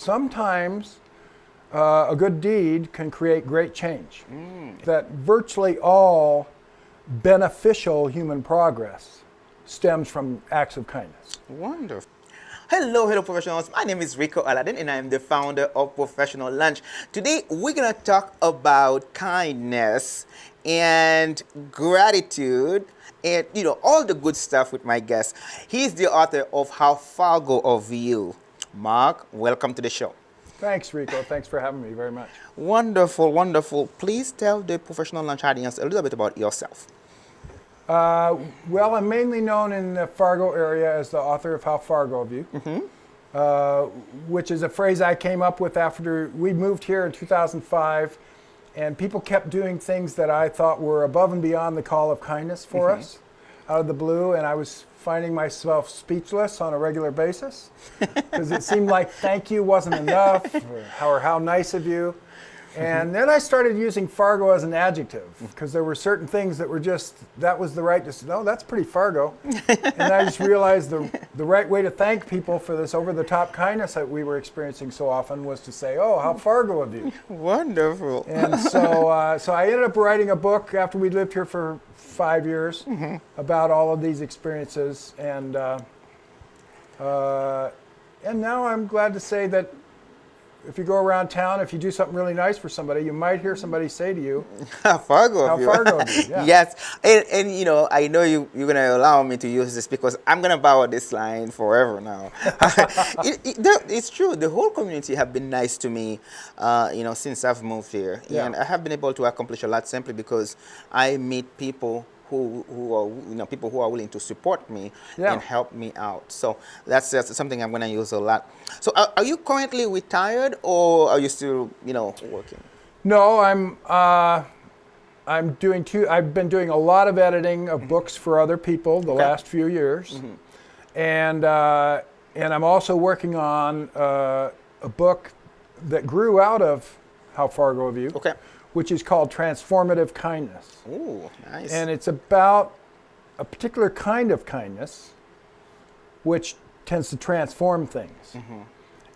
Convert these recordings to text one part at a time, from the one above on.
sometimes a good deed can create great change. That virtually all beneficial human progress stems from acts of kindness. Wonderful. Hello professionals. My name is Rico Aladdin and I am the founder of Professional Lunch. Today we're going to talk about kindness and gratitude and all the good stuff with my guest. He's the author of How Fargo of You. Marc, welcome to the show. Thanks, Rico. Thanks for having me very much. Wonderful, wonderful. Please tell the Professional Lunch audience a little bit about yourself. Well, I'm mainly known in the Fargo area as the author of How Fargo of You, which is a phrase I came up with after we moved here in 2005, and people kept doing things that I thought were above and beyond the call of kindness for us, out of the blue, and I was finding myself speechless on a regular basis because it seemed like thank you wasn't enough, or how nice of you. And then I started using Fargo as an adjective because there were certain things that were just, that was the right, just, no, that's pretty Fargo. And I just realized the right way to thank people for this over-the-top kindness that we were experiencing so often was to say, oh, how Fargo of you. Wonderful. And so, so I ended up writing a book after we lived here for 5 years about all of these experiences. And now I'm glad to say that if you go around town, if you do something really nice for somebody, you might hear somebody say to you, Fargo of you. Fargo of you. Yeah. Yes. And I know you're going to allow me to use this because I'm going to borrow this line forever now. It's true. The whole community have been nice to me, since I've moved here. Yeah. And I have been able to accomplish a lot simply because I meet people who are people who are willing to support me and help me out. So that's something I'm going to use a lot. So are you currently retired or are you still working? No, I'm doing I've been doing a lot of editing of books for other people the last few years, and I'm also working on a book that grew out of How Fargo of You. Okay. Which is called Transformative Kindness. Ooh, nice. And it's about a particular kind of kindness which tends to transform things.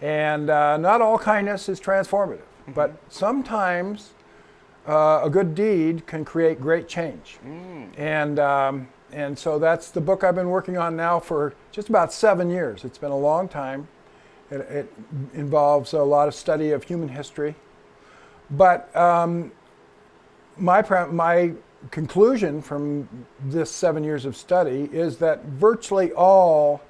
And not all kindness is transformative, but sometimes a good deed can create great change. And so that's the book I've been working on now for just about 7 years. It's been a long time. It involves a lot of study of human history. But my conclusion from this 7 years of study is that virtually all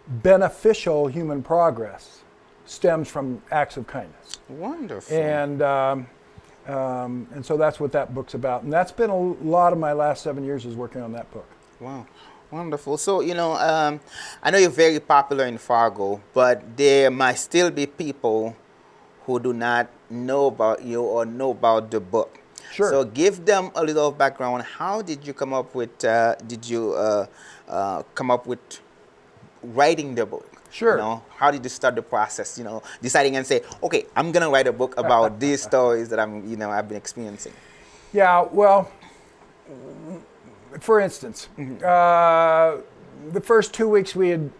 beneficial human progress stems from acts of kindness. Wonderful. And so that's what that book's about. And that's been a lot of my last 7 years is working on that book. Wow. Wonderful. So, I know you're very popular in Fargo, but there might still be people who do not know about you or know about the book. Sure. So give them a little background. How did you come up with writing the book? Sure. How did you start the process? Deciding and say, okay, I'm gonna write a book about these stories that I've been experiencing. Yeah. Well, for instance, the first 2 weeks we had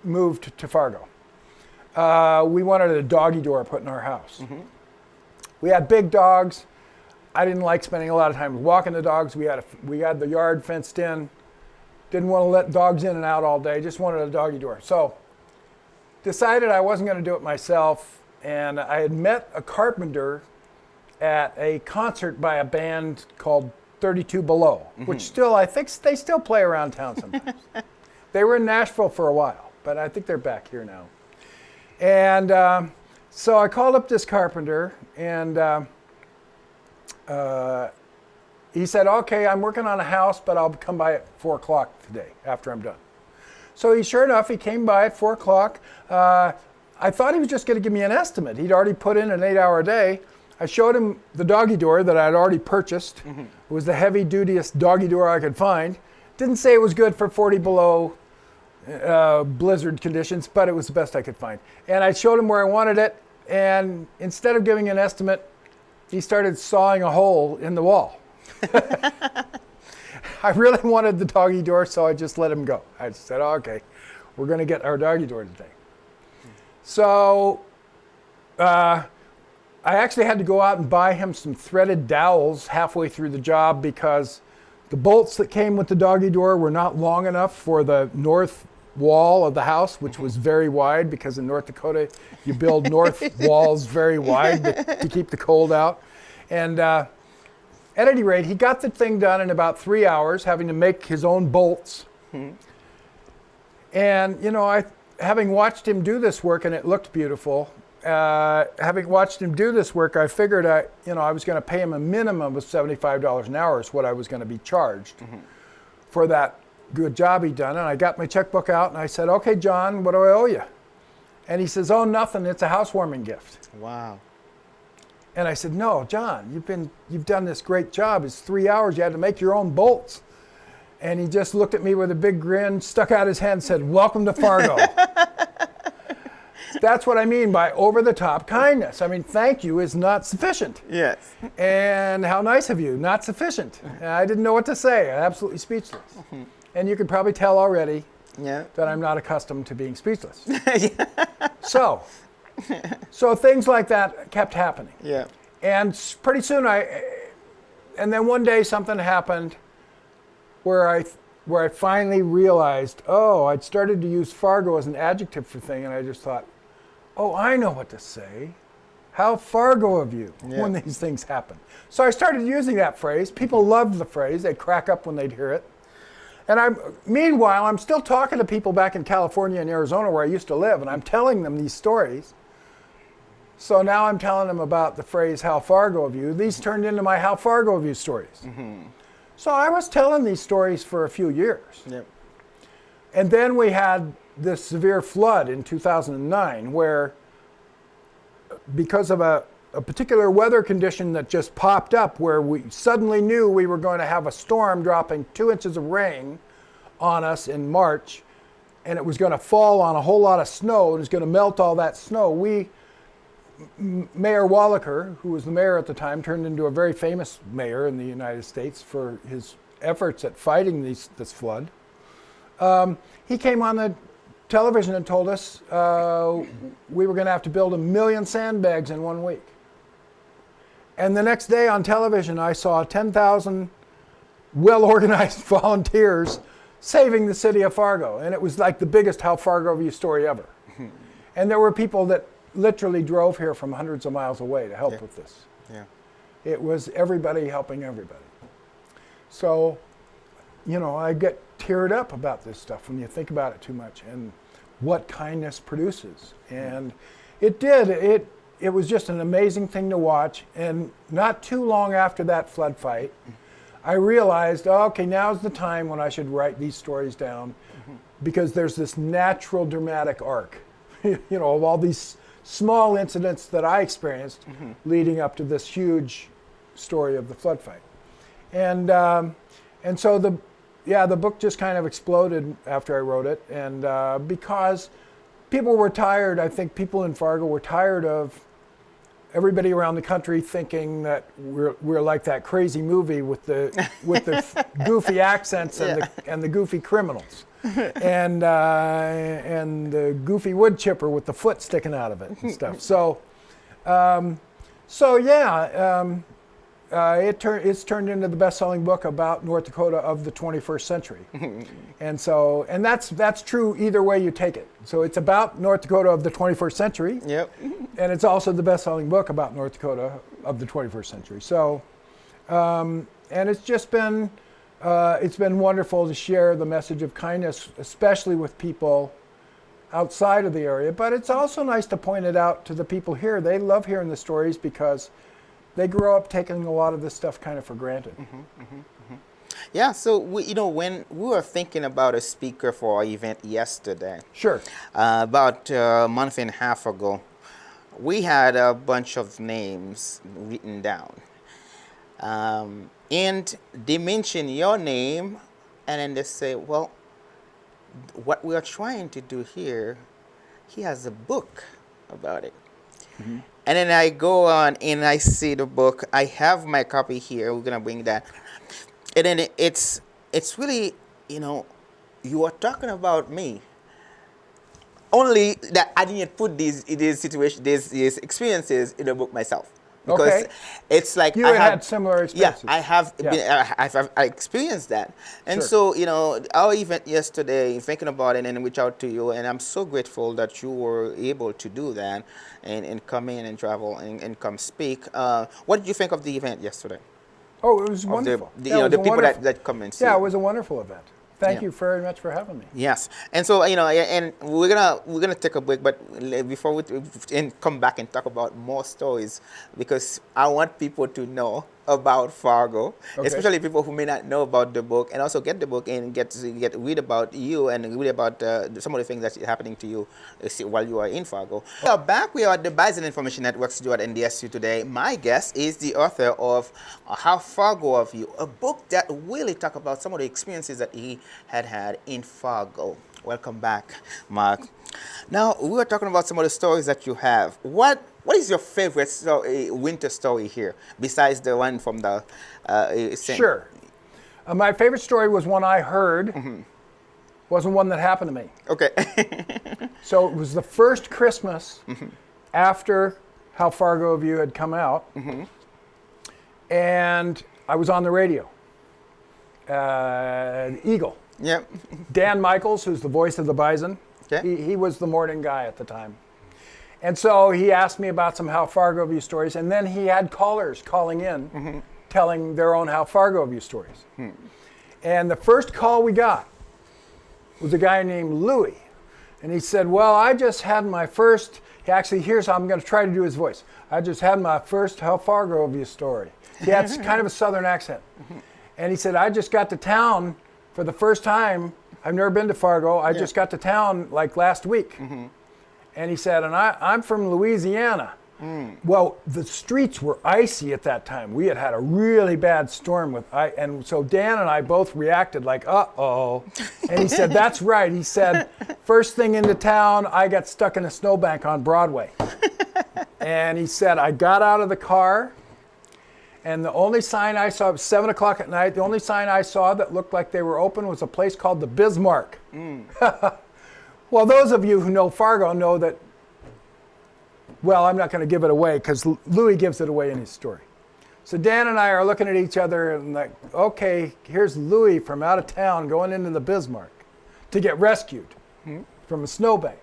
moved to Fargo. We wanted a doggy door put in our house. We had big dogs. I didn't like spending a lot of time walking the dogs. We had the yard fenced in. Didn't want to let dogs in and out all day. Just wanted a doggy door. So decided I wasn't going to do it myself. And I had met a carpenter at a concert by a band called 32 Below, which still, I think they still play around town sometimes. They were in Nashville for a while, but I think they're back here now. And so I called up this carpenter, and he said, okay, I'm working on a house, but I'll come by at 4 o'clock today after I'm done. So sure enough, he came by at 4 o'clock. I thought he was just going to give me an estimate. He'd already put in an 8-hour day. I showed him the doggy door that I'd already purchased. It was the heavy-dutyest doggy door I could find. Didn't say it was good for 40 below blizzard conditions, but it was the best I could find. And I showed him where I wanted it, and instead of giving an estimate, he started sawing a hole in the wall. I really wanted the doggy door, so I just let him go. I said, oh, okay, we're going to get our doggy door today. So I actually had to go out and buy him some threaded dowels halfway through the job because the bolts that came with the doggy door were not long enough for the north wall of the house, which was very wide because in North Dakota you build north walls very wide to keep the cold out. And at any rate, he got the thing done in about 3 hours, having to make his own bolts. And, you know, having watched him do this work, and it looked beautiful, having watched him do this work, I figured I was going to pay him a minimum of $75 an hour is what I was going to be charged for that good job he'd done. And I got my checkbook out and I said, okay, John, what do I owe you? And he says, oh, nothing. It's a housewarming gift. Wow. And I said, no, John, you've done this great job. It's 3 hours. You had to make your own bolts. And he just looked at me with a big grin, stuck out his hand, and said, welcome to Fargo. That's what I mean by over-the-top kindness. I mean, thank you is not sufficient. Yes. And how nice of you, not sufficient. And I didn't know what to say, absolutely speechless. And you can probably tell already that I'm not accustomed to being speechless. So things like that kept happening. Yeah. And pretty soon and then one day something happened where I finally realized, oh, I'd started to use Fargo as an adjective for thing, and I just thought, oh, I know what to say. How Fargo of you when these things happen. So I started using that phrase. People loved the phrase. They'd crack up when they'd hear it. And meanwhile, I'm still talking to people back in California and Arizona where I used to live, and I'm telling them these stories. So now I'm telling them about the phrase, how Fargo of you. These turned into my how Fargo of you stories. So I was telling these stories for a few years. Yep. And then we had this severe flood in 2009 where, because of a particular weather condition that just popped up, where we suddenly knew we were going to have a storm dropping 2 inches of rain on us in March, and it was going to fall on a whole lot of snow, and it was going to melt all that snow. Mayor Wallaker, who was the mayor at the time, turned into a very famous mayor in the United States for his efforts at fighting this flood. He came on the television and told us we were going to have to build 1 million sandbags in 1 week. And the next day on television, I saw 10,000 well-organized volunteers saving the city of Fargo. And it was like the biggest How Fargo of You story ever. And there were people that literally drove here from hundreds of miles away to help with this. Yeah. It was everybody helping everybody. So, you know, I get teared up about this stuff when you think about it too much and what kindness produces. And it did. It was just an amazing thing to watch. And not too long after that flood fight, I realized, oh, okay, now's the time when I should write these stories down because there's this natural dramatic arc, you know, of all these small incidents that I experienced leading up to this huge story of the flood fight. And so the book just kind of exploded after I wrote it. And because people were tired, I think people in Fargo were tired of everybody around the country thinking that we're like that crazy movie with the goofy accents and the goofy criminals. And the goofy wood chipper with the foot sticking out of it and stuff. It's turned into the best-selling book about North Dakota of the 21st century. And that's true either way you take it. So it's about North Dakota of the 21st century. Yep. And it's also the best-selling book about North Dakota of the 21st century. So, and it's just been wonderful to share the message of kindness, especially with people outside of the area. But it's also nice to point it out to the people here. They love hearing the stories because they grow up taking a lot of this stuff kind of for granted. Yeah, so when we were thinking about a speaker for our event yesterday, Sure. About a month and a half ago, we had a bunch of names written down. And they mention your name, and then they say, well, what we are trying to do here, he has a book about it. And then I go on and I see the book. I have my copy here. We're going to bring that. And then it's really, you are talking about me. only that I didn't put these situations, these experiences in the book myself. Because Okay. it's like You had similar experiences. Yeah, I have Yeah. been, I experienced that. And Sure. so, you know, our event yesterday, thinking about it and reach out to you, and I'm so grateful that you were able to do that and come in and travel and come speak. What did you think of the event yesterday? Oh, it was Of wonderful. the, Yeah, you it know, was the a people wonderful- that come and see. Yeah, it was a wonderful event. Thank Yeah. you very much for having me. Yes, and so you know, and we're gonna take a break, but before we and come back and talk about more stories, because I want people to know about Fargo, Okay. especially people who may not know about the book, and also get the book and get read about you and read about some of the things that's happening to you while you are in Fargo. We are back. We are at the Bison Information Network studio at NDSU today. My guest is the author of How Fargo of You, a book that really talk about some of the experiences that he had in Fargo. Welcome back, Mark. Now, we were talking about some of the stories that you have. What is your favorite winter story here, besides the one from the... Sure. My favorite story was one I heard. Wasn't one that happened to me. Okay. So it was the first Christmas after How Fargo of You had come out. And I was on the radio. Eagle. Yep. Dan Michaels, who's the voice of the Bison, Okay. he was the morning guy at the time. And so he asked me about some How Fargo of You stories, and then he had callers calling in, telling their own How Fargo of You stories. And the first call we got was a guy named Louie. And he said, well, I just had my first, actually, here's how I'm going to try to do his voice. I just had my first How Fargo of You story. He had kind of a southern accent. And he said, I just got to town for the first time. I've never been to Fargo. I just got to town like last week. And he said, and I'm from Louisiana. Well, the streets were icy at that time. We had a really bad storm with ice. And so Dan and I both reacted like, uh-oh. And he said, that's right. He said, first thing into town, I got stuck in a snowbank on Broadway. And he said, I got out of the car, and the only sign I saw, it was 7 o'clock at night, the only sign I saw that looked like they were open was a place called the Bismarck. Well, those of you who know Fargo know that, well, I'm not going to give it away because Louis gives it away in his story. So Dan and I are looking at each other and like, okay, here's Louis from out of town going into the Bismarck to get rescued from a snowbank.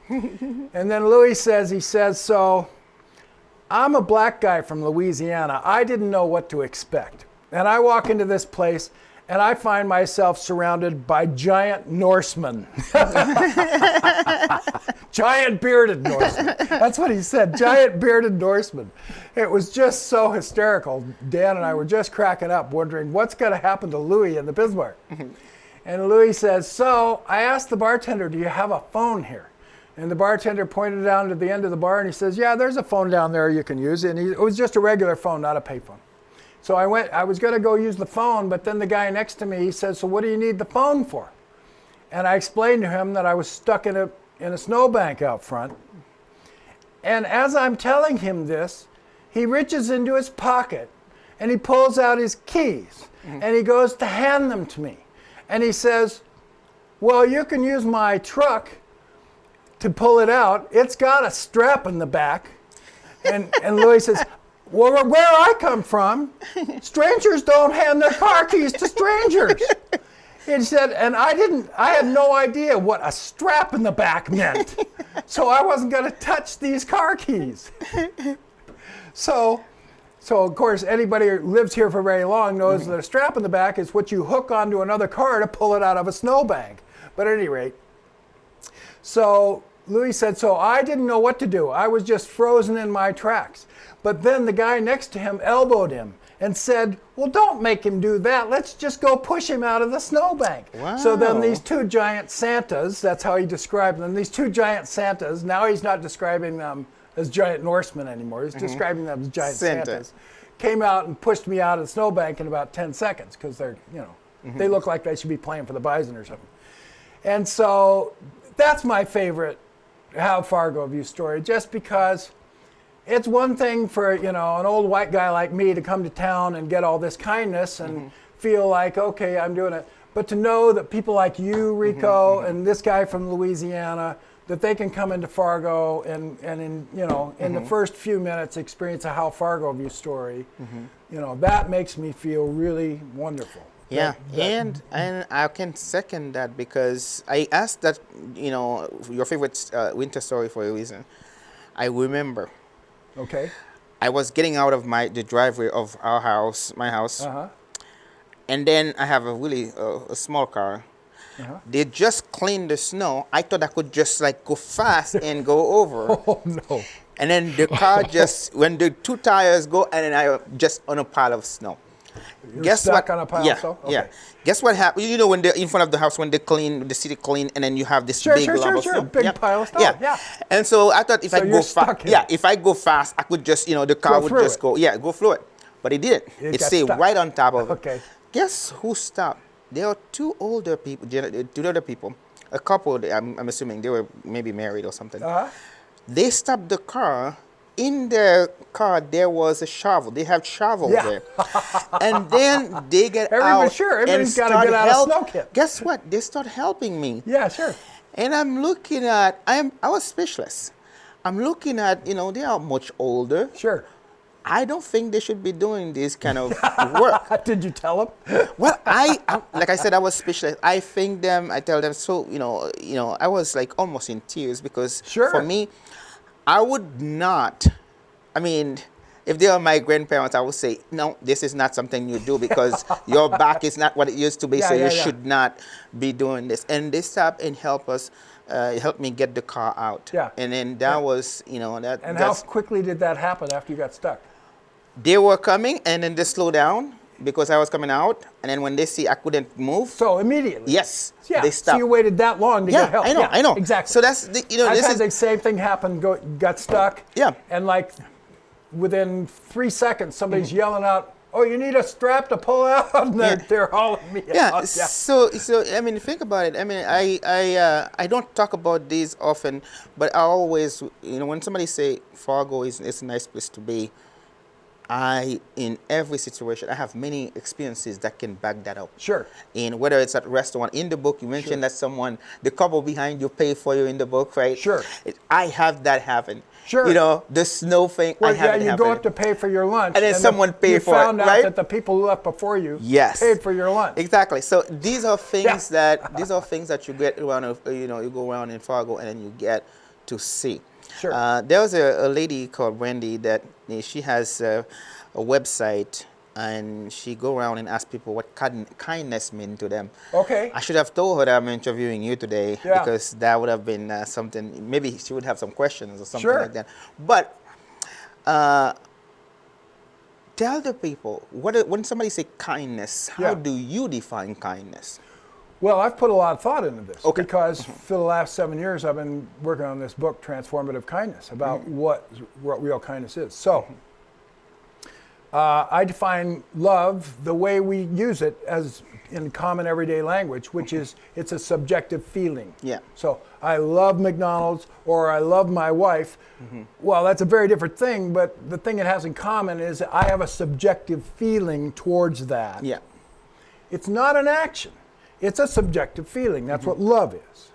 And then Louis says, so I'm a black guy from Louisiana. I didn't know what to expect. And I walk into this place and I find myself surrounded by giant Norsemen. Giant bearded Norsemen. That's what he said, giant bearded Norsemen. It was just so hysterical. Dan and I were just cracking up, wondering what's going to happen to Louis in the Bismarck. And Louis says, so I asked the bartender, do you have a phone here? And the bartender pointed down to the end of the bar and he says, yeah, there's a phone down there you can use. And it was just a regular phone, not a payphone. So I was going to go use the phone, but then the guy next to me, he says, so what do you need the phone for? And I explained to him that I was stuck in a snowbank out front. And as I'm telling him this, he reaches into his pocket and he pulls out his keys and he goes to hand them to me. And he says, well, you can use my truck to pull it out. It's got a strap in the back. And Louis says, well, where I come from, strangers don't hand their car keys to strangers. He said, and I had no idea what a strap in the back meant. So I wasn't going to touch these car keys. So of course, anybody who lives here for very long knows that a strap in the back is what you hook onto another car to pull it out of a snowbank. But at any rate, so Louis said, so I didn't know what to do. I was just frozen in my tracks. But then the guy next to him elbowed him and said, well, don't make him do that. Let's just go push him out of the snowbank. Wow. So then these two giant Santas, that's how he described them, these two giant Santas, now he's not describing them as giant Norsemen anymore. He's describing them as giant Santas. Came out and pushed me out of the snowbank in about 10 seconds because they're, they look like they should be playing for the Bison or something. And so that's my favorite How Fargo of You story, just because it's one thing for, an old white guy like me to come to town and get all this kindness and feel like, okay, I'm doing it. But to know that people like you, Rico, and this guy from Louisiana, that they can come into Fargo and in in the first few minutes experience a how Fargo view story, that makes me feel really wonderful. Yeah, and I can second that, because I asked that, your favorite winter story for a reason. I remember Okay. I was getting out of the driveway of my house, and then I have a really a small car. They just cleaned the snow. I thought I could just like go fast and go over. Oh no. And then the car just, when the two tires go, and then I just on a pile of snow. You're stuck on a pile of snow? Yeah. Okay. Guess what happened? When they're in front of the house, when they clean, the city clean, and then you have this big lump of snow. Big pile of snow. Yeah. And so I thought if I go fast, if I go fast, I could just, the car would just go through it. But it didn't. It stayed right on top of it. Okay. Guess who stopped? There are two older people, a couple. I'm assuming they were maybe married or something. They stopped the car. In their car, there was a shovel. They have shovels there. And then they get out. Sure, everybody's got to get out of snow kit. Guess what? They start helping me. Yeah, sure. And I'm looking at, I was speechless. I'm looking at, they are much older. Sure. I don't think they should be doing this kind of work. Did you tell them? Well, I like I said, I was speechless. I thank them. I tell them. So, I was like almost in tears, because for me, I would not, if they are my grandparents, I would say, no, this is not something you do, because your back is not what it used to be, so you should not be doing this. And they stopped and helped me get the car out. Yeah. And then that was, that. And how quickly did that happen after you got stuck? They were coming, and then they slowed down, because I was coming out. And then when they see I couldn't move. So immediately? Yes. Yeah. They stopped. So you waited that long to get help? I know. Exactly. So that's, I've had the same thing happen, got stuck. Yeah. And like within 3 seconds, somebody's yelling out, oh, you need a strap to pull out? And they're hauling me out. Yeah. So think about it. I don't talk about these often, but I always, when somebody say Fargo is a nice place to be, in every situation, I have many experiences that can back that up. Sure. And whether it's at a restaurant, in the book, you mentioned that the couple behind you pay for you in the book, right? Sure. I have that happen. Sure. The snow thing, well, I have it you happen. go up to pay for your lunch. And then someone paid for it, You found out that the people who left before you paid for your lunch. Exactly. So these are things that you get around, you go around in Fargo, and then you get to see. Sure. There was a lady called Wendy that she has a website, and she go around and ask people what kindness means to them. Okay. I should have told her that I'm interviewing you today, because that would have been something. Maybe she would have some questions or something like that. But tell the people, when somebody say kindness, how do you define kindness? Well, I've put a lot of thought into this because for the last 7 years I've been working on this book, Transformative Kindness, about what real kindness is. So I define love the way we use it as in common everyday language, which is it's a subjective feeling. Yeah. So I love McDonald's or I love my wife. Well, that's a very different thing, but the thing it has in common is I have a subjective feeling towards that. Yeah. It's not an action. It's a subjective feeling. That's what love is.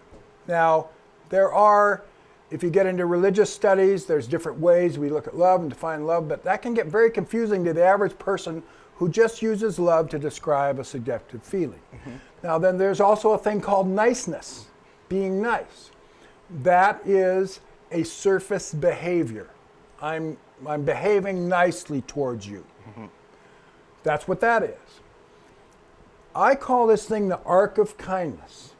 Now, if you get into religious studies, there's different ways we look at love and define love, but that can get very confusing to the average person who just uses love to describe a subjective feeling. Now, then there's also a thing called niceness, being nice. That is a surface behavior. I'm behaving nicely towards you. That's what that is. I call this thing the arc of kindness.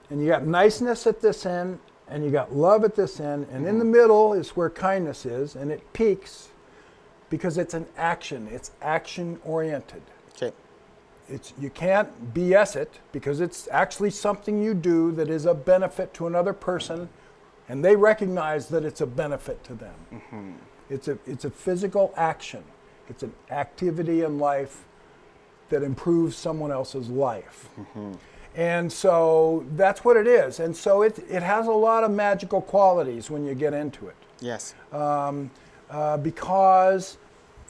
And you got niceness at this end, and you got love at this end, and in the middle is where kindness is, and it peaks because it's an action. It's action-oriented. Okay. You can't BS it because it's actually something you do that is a benefit to another person, and they recognize that it's a benefit to them. It's a physical action. It's an activity in life that improves someone else's life. And so that's what it is. And so it has a lot of magical qualities when you get into it. Yes. Because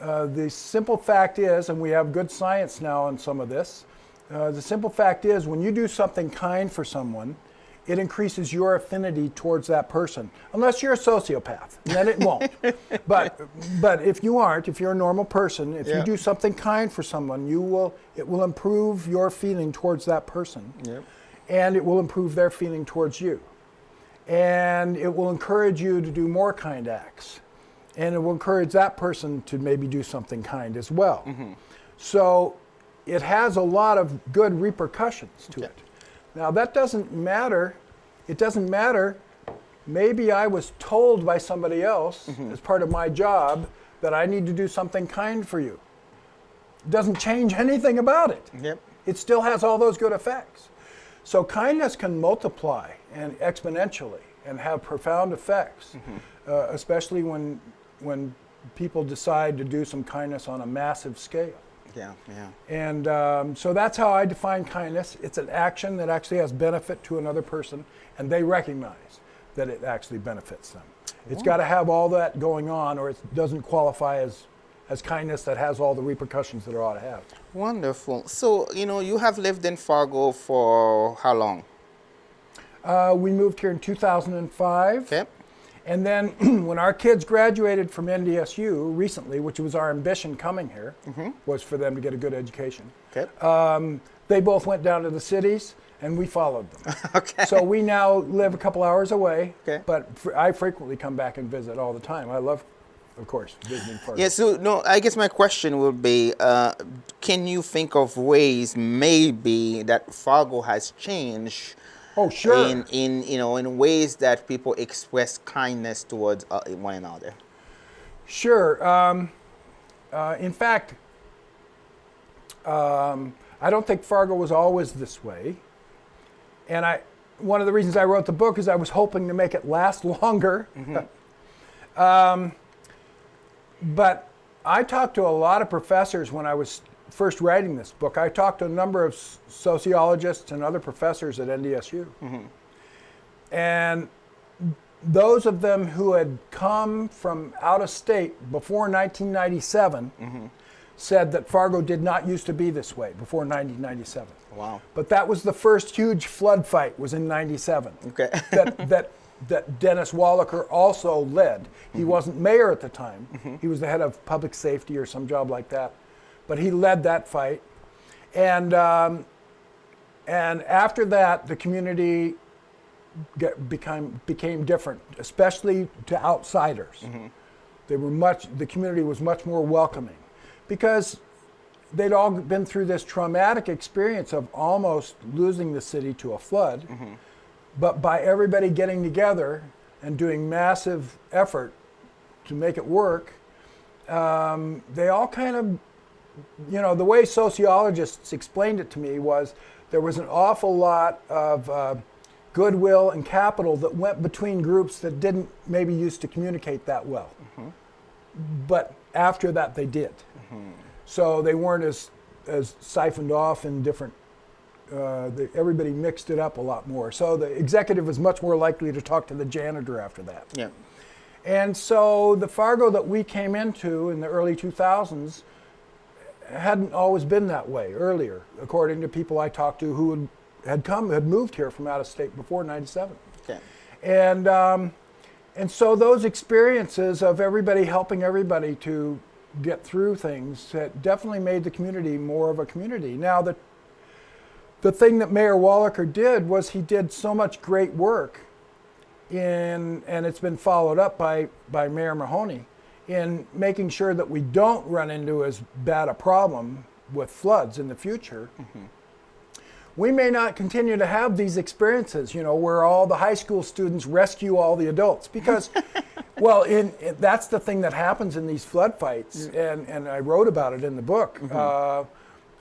the simple fact is, and we have good science now on some of this, the simple fact is when you do something kind for someone, it increases your affinity towards that person, unless you're a sociopath, and then it won't. But if you aren't, if you're a normal person, if you do something kind for someone, it will improve your feeling towards that person, and it will improve their feeling towards you, and it will encourage you to do more kind acts, and it will encourage that person to maybe do something kind as well. So it has a lot of good repercussions to it. Now that doesn't matter. It doesn't matter. Maybe I was told by somebody else as part of my job that I need to do something kind for you. It doesn't change anything about it. It still has all those good effects. So kindness can multiply and exponentially and have profound effects, especially when people decide to do some kindness on a massive scale. And so that's how I define kindness. It's an action that actually has benefit to another person, and they recognize that it actually benefits them. It's got to have all that going on, or it doesn't qualify as kindness that has all the repercussions that it ought to have. Wonderful. So, you have lived in Fargo for how long? We moved here in 2005. Okay. And then when our kids graduated from NDSU recently, which was our ambition coming here, was for them to get a good education. Okay. They both went down to the cities, and we followed them. Okay. So we now live a couple hours away, Okay. but I frequently come back and visit all the time. I love, of course, visiting Fargo. Yeah, so no, I guess my question would be, can you think of ways maybe that Fargo has changed? Oh, sure. In ways that people express kindness towards one another. Sure. In fact, I don't think Fargo was always this way. And one of the reasons I wrote the book is I was hoping to make it last longer. But I talked to a lot of professors when I was first writing this book. I talked to a number of sociologists and other professors at NDSU. And those of them who had come from out of state before 1997 said that Fargo did not used to be this way before 1997. Wow. But that was the first huge flood fight, was in 97. Okay. that Dennis Wallaker also led. He wasn't mayor at the time. He was the head of public safety or some job like that. But he led that fight. And after that, the community became different, especially to outsiders. The community was much more welcoming because they'd all been through this traumatic experience of almost losing the city to a flood. But by everybody getting together and doing massive effort to make it work, they all kind of, the way sociologists explained it to me was there was an awful lot of goodwill and capital that went between groups that didn't maybe used to communicate that well. But after that, they did. So they weren't as siphoned off in different, everybody mixed it up a lot more. So the executive was much more likely to talk to the janitor after that. Yeah. And so the Fargo that we came into in the early 2000s hadn't always been that way earlier, according to people I talked to who had moved here from out of state before 97. Okay. And so those experiences of everybody helping everybody to get through things had definitely made the community more of a community. Now, the thing that Mayor Wallaker did was he did so much great work and it's been followed up by Mayor Mahoney in making sure that we don't run into as bad a problem with floods in the future. We may not continue to have these experiences, where all the high school students rescue all the adults because, well, that's the thing that happens in these flood fights, and I wrote about it in the book,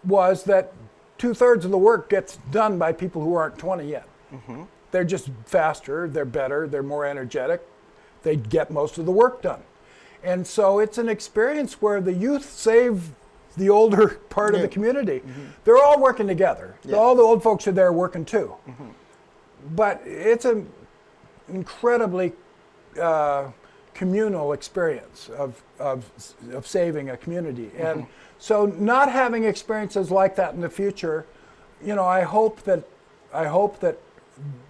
was that 2/3 of the work gets done by people who aren't 20 yet. They're just faster, they're better, they're more energetic, they get most of the work done. And so it's an experience where the youth save the older part of the community. They're all working together. All the old folks are there working too. But it's an incredibly communal experience of saving a community. And so not having experiences like that in the future, I hope that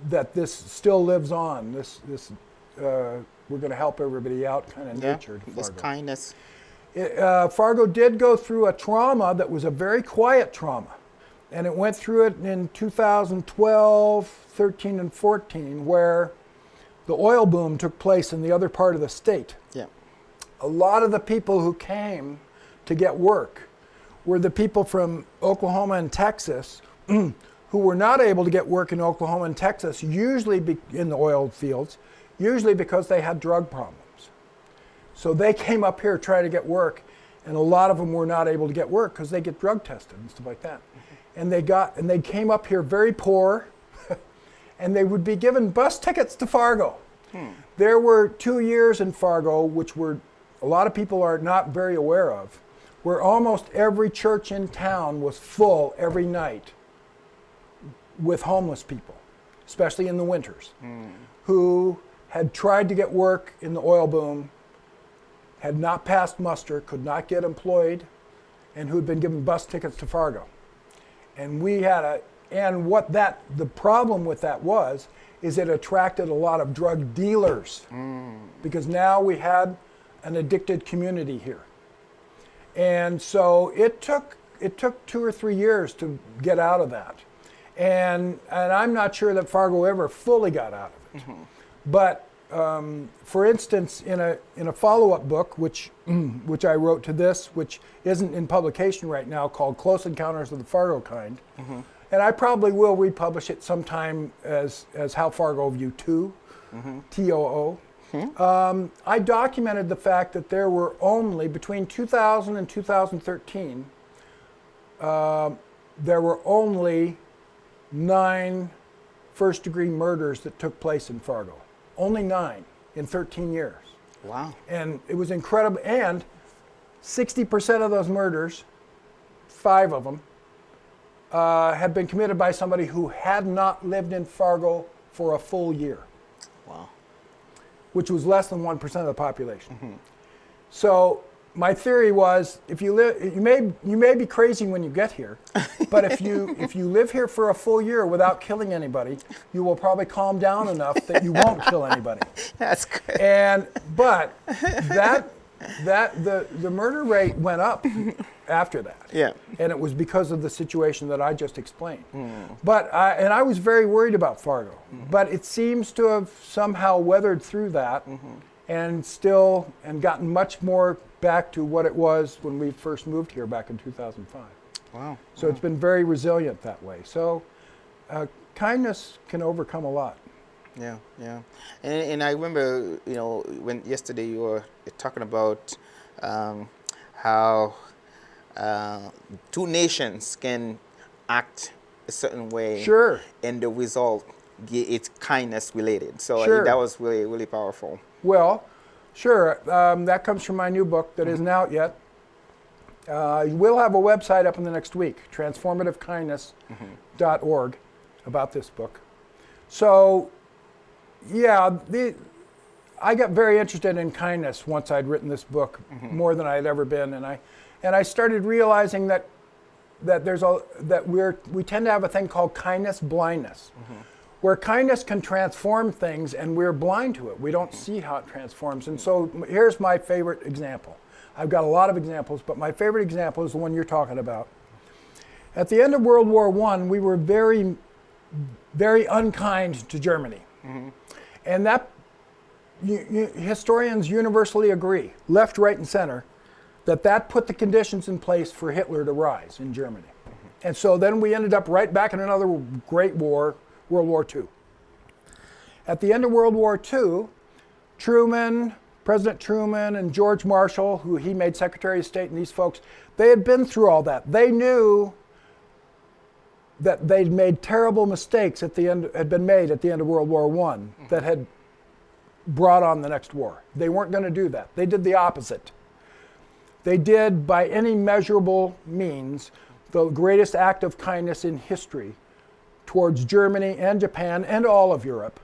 that this still lives on. This we're going to help everybody out kind of nature to this Fargo. kindness. Fargo did go through a trauma that was a very quiet trauma. And it went through it in 2012, 13, and 14, where the oil boom took place in the other part of the state. Yeah. A lot of the people who came to get work were the people from Oklahoma and Texas who were not able to get work in Oklahoma and Texas, usually in the oil fields, usually because they had drug problems. So they came up here trying to get work, and a lot of them were not able to get work because they get drug tested and stuff like that. And they came up here very poor, and they would be given bus tickets to Fargo. There were 2 years in Fargo, which were a lot of people are not very aware of, where almost every church in town was full every night with homeless people, especially in the winters, who had tried to get work in the oil boom, had not passed muster, could not get employed, and who had been given bus tickets to Fargo. And the problem with that is it attracted a lot of drug dealers, because now we had an addicted community here. And so it took 2 or 3 years to get out of that. And I'm not sure that Fargo ever fully got out of it. But for instance, in a follow-up book, which I wrote to this, which isn't in publication right now, called Close Encounters of the Fargo Kind, and I probably will republish it sometime as How Fargo Viewed Too, TOO. I documented the fact that there were only, between 2000 and 2013, there were only 9 first-degree murders that took place in Fargo. Only 9 in 13 years. Wow. And it was incredible. And 60% of those murders, 5 of them, had been committed by somebody who had not lived in Fargo for a full year. Wow. Which was less than 1% of the population. So my theory was, if you live, you may be crazy when you get here, but if you live here for a full year without killing anybody, you will probably calm down enough that you won't kill anybody. That's great. But the murder rate went up after that. Yeah. And it was because of the situation that I just explained. But I was very worried about Fargo. But it seems to have somehow weathered through that and gotten much more back to what it was when we first moved here back in 2005. Wow. So it's been very resilient that way. So kindness can overcome a lot. Yeah, yeah. And I remember, when yesterday you were talking about how 2 nations can act a certain way. Sure. And the result, it's kindness related. So Sure. that was really, really powerful. Well, sure. That comes from my new book that isn't out yet. We'll have a website up in the next week, transformativekindness.org, about this book. So, yeah, I got very interested in kindness once I'd written this book, more than I'd ever been, and I started realizing that we tend to have a thing called kindness blindness, where kindness can transform things and we're blind to it. We don't see how it transforms. And so here's my favorite example. I've got a lot of examples, but my favorite example is the one you're talking about. At the end of World War I, we were very, very unkind to Germany. And that historians universally agree, left, right, and center, that put the conditions in place for Hitler to rise in Germany. And so then we ended up right back in another great war, World War II. At the end of World War II, President Truman and George Marshall, who he made Secretary of State, and these folks, they had been through all that. They knew that they'd made terrible mistakes had been made at the end of World War I that had brought on the next war. They weren't going to do that. They did the opposite. They did, by any measurable means, the greatest act of kindness in history towards Germany and Japan and all of Europe,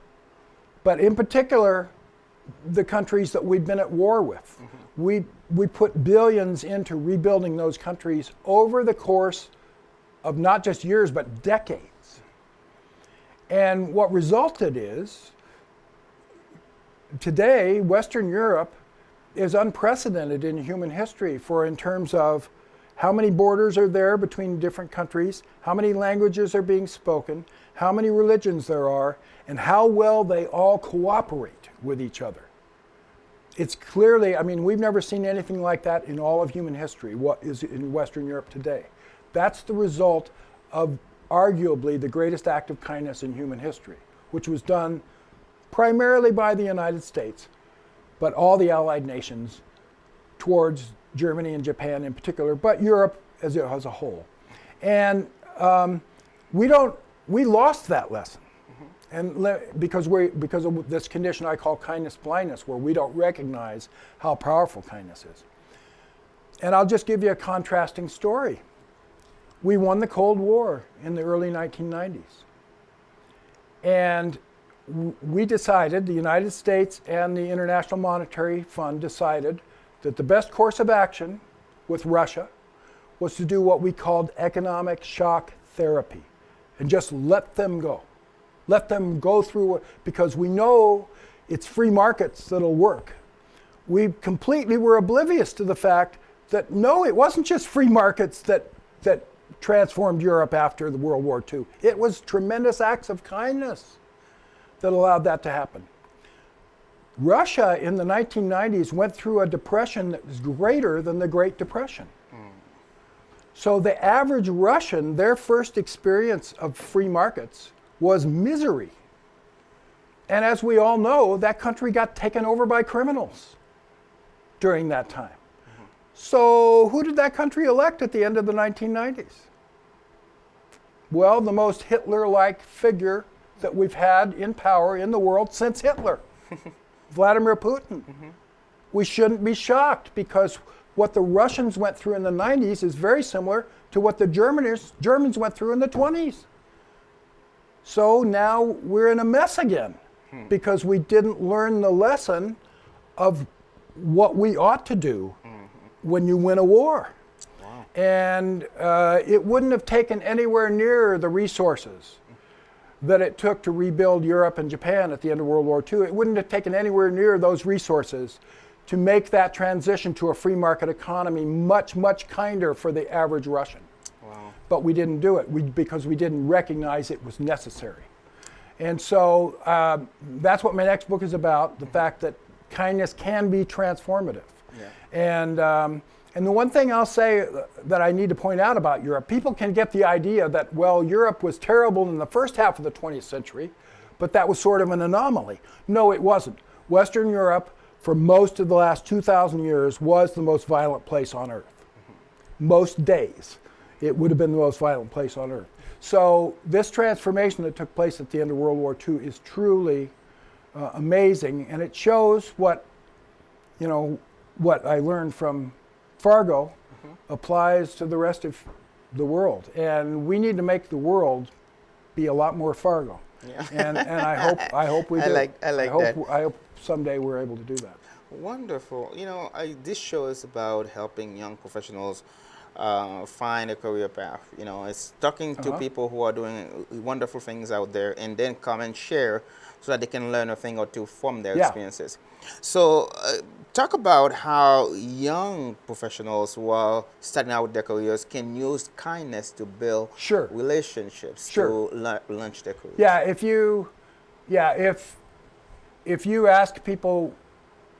but in particular, the countries that we'd been at war with. We put billions into rebuilding those countries over the course of not just years, but decades. And what resulted is, today, Western Europe is unprecedented in human history in terms of how many borders are there between different countries, how many languages are being spoken, how many religions there are, and how well they all cooperate with each other. It's clearly, I mean, we've never seen anything like that in all of human history, what is in Western Europe today. That's the result of arguably the greatest act of kindness in human history, which was done primarily by the United States, but all the Allied nations towards Germany and Japan in particular, but Europe as a whole. And we lost that lesson. And because of this condition I call kindness blindness, where we don't recognize how powerful kindness is. And I'll just give you a contrasting story. We won the Cold War in the early 1990s. And we decided, the United States and the International Monetary Fund decided that the best course of action with Russia was to do what we called economic shock therapy and just let them go. Let them go through it, because we know it's free markets that'll work. We completely were oblivious to the fact that no, it wasn't just free markets that transformed Europe after the World War II. It was tremendous acts of kindness that allowed that to happen. Russia in the 1990s went through a depression that was greater than the Great Depression. So the average Russian, their first experience of free markets was misery. And as we all know, that country got taken over by criminals during that time. So who did that country elect at the end of the 1990s? Well, the most Hitler-like figure that we've had in power in the world since Hitler, Vladimir Putin. We shouldn't be shocked, because what the Russians went through in the 90s is very similar to what the Germans went through in the 20s. So now we're in a mess again, because we didn't learn the lesson of what we ought to do when you win a war. Wow. And it wouldn't have taken anywhere near the resources that it took to rebuild Europe and Japan at the end of World War II. It wouldn't have taken anywhere near those resources to make that transition to a free market economy much, much kinder for the average Russian. Wow. But we didn't do it because we didn't recognize it was necessary. And so that's what my next book is about, the fact that kindness can be transformative. Yeah. And the one thing I'll say that I need to point out about Europe, people can get the idea that, well, Europe was terrible in the first half of the 20th century, but that was sort of an anomaly. No, it wasn't. Western Europe, for most of the last 2,000 years, was the most violent place on earth. Most days, it would have been the most violent place on earth. So this transformation that took place at the end of World War II is truly amazing, and it shows what I learned from Fargo applies to the rest of the world, and we need to make the world be a lot more Fargo. Yeah. And I hope we do. I hope someday we're able to do that. Wonderful. This show is about helping young professionals find a career path. It's talking to people who are doing wonderful things out there, and then come and share so that they can learn a thing or two from their experiences. So talk about how young professionals who are starting out their careers can use kindness to build relationships to launch their careers. If you ask people,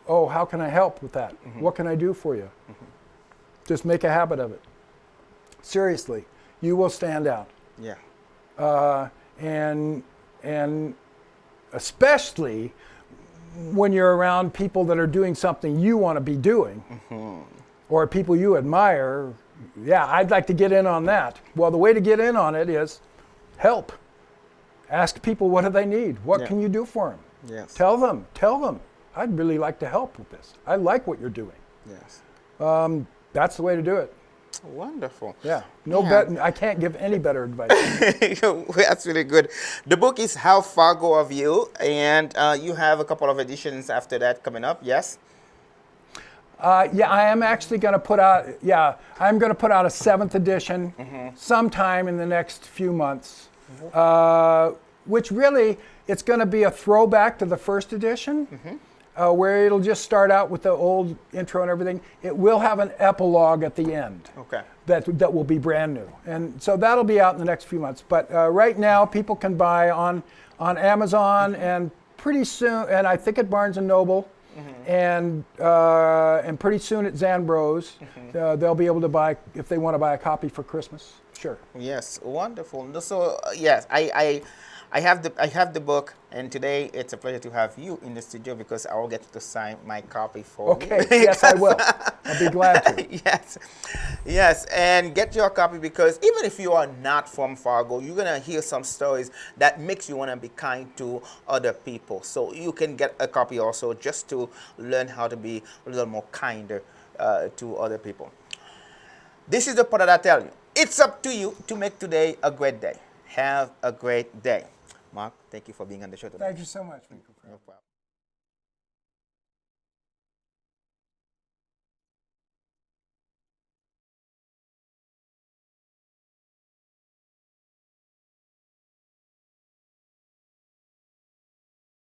oh, how can I help with that? What can I do for you? Just make a habit of it. Seriously, you will stand out. Yeah. And especially when you're around people that are doing something you want to be doing, or people you admire. Yeah, I'd like to get in on that. Well, the way to get in on it is help. Ask people, what do they need? What can you do for them? Yes. Tell them, I'd really like to help with this. I like what you're doing. Yes. That's the way to do it. Wonderful. Yeah. I can't give any better advice. That's really good. The book is How Fargo of You, and you have a couple of editions after that coming up, yes? I am actually going to put out, I'm going to put out a 7th edition sometime in the next few months. which really, it's going to be a throwback to the first edition, where it'll just start out with the old intro and everything. It will have an epilogue at the end. Okay. That will be brand new. And so that'll be out in the next few months. But right now, people can buy on Amazon and pretty soon, and I think at Barnes & Noble, and pretty soon at Zanbro's, they'll be able to buy, if they want to buy a copy for Christmas. Sure. Yes, wonderful. So yes, I have the book, and today it's a pleasure to have you in the studio because I will get to sign my copy for me. Okay, yes, I will. I'll be glad to. Yes, and get your copy because even if you are not from Fargo, you're gonna hear some stories that makes you wanna be kind to other people. So you can get a copy also just to learn how to be a little more kinder to other people. This is the part that I tell you. It's up to you to make today a great day. Have a great day. Marc, thank you for being on the show today. Thank you so much. No problem.